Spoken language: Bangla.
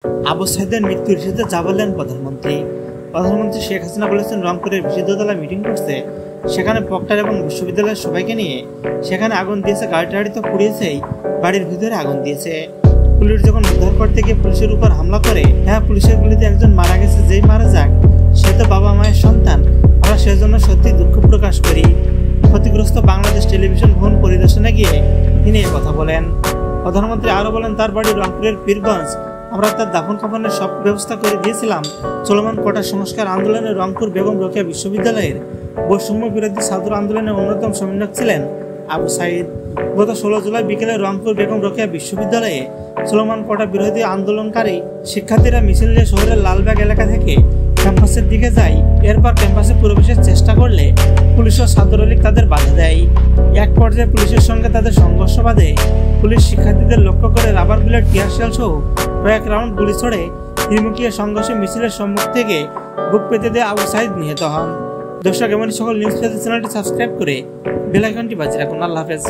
আবু সাঈদের মৃত্যুর ইস্যুতে যা বললেন প্রধানমন্ত্রী শেখ হাসিনা বলেছেন, রংপুরের বিশ্ববিদ্যালয়ে মিটিং করছে, সেখানে প্রক্টর এবং বিশ্ববিদ্যালয়ের সবাইকে নিয়ে সেখানে আগুন দিয়েছে, গাড়ি তো পুড়িয়েছেই, বাড়ির ভিতরে আগুন দিয়েছে। পুলিশ যখন উদ্ধার করতে গিয়ে পুলিশের উপর হামলা করে, হ্যাঁ পুলিশের গুলিতে একজন মারা গেছে, যেই মারা যাক সে তো বাবা মায়ের সন্তান, আমরা সেজন্য সত্যি দুঃখ প্রকাশ করি। ক্ষতিগ্রস্ত বাংলাদেশ টেলিভিশন ভবন পরিদর্শনে গিয়ে তিনি কথা বলেন। প্রধানমন্ত্রী আরো বলেন, তার বাড়ি রংপুরের পীরগঞ্জ, আমরা তার দাফন কাফনের সব ব্যবস্থা করে দিয়েছিলাম। চলমান কোটা সংস্কার আন্দোলনে রংপুর বেগম রোকেয়া বিশ্ববিদ্যালয়ের বৈষম্য বিরোধী ছাত্র আন্দোলনের অন্যতম সমন্বয়ক ছিলেন আবু সাঈদ। গত 16 জুলাই বিকেলে রংপুর বেগম রোকেয়া বিশ্ববিদ্যালয়ে চলমান কোটা বিরোধী আন্দোলনকারী শিক্ষার্থীরা মিছিল নিয়ে শহরের লালবাগ এলাকা থেকে ক্যাম্পাসের দিকে যায়। এরপর ক্যাম্পাসে প্রবেশের চেষ্টা করলে পুলিশ ও ছাত্রলীগ তাদের বাধা দেয়। এক পর্যায়ে পুলিশের সঙ্গে তাদের সংঘর্ষ বাধে। পুলিশ শিক্ষার্থীদের লক্ষ্য করে রাবার বুলেট, টিয়ার শেল সহ কয়েক রাউন্ড গুলি ছড়ে। ত্রিমুখীয় সংঘর্ষে মিছিলের সম্মুখ থেকে বুক পেতে দিয়ে আবু সাঈদ নিহত হন। দর্শক, এমন সকল নিউজ পেতে চ্যানেলটি সাবস্ক্রাইব করে বেল আইকনটি বাজিয়ে রাখুন। আল্লাহ হাফেজ।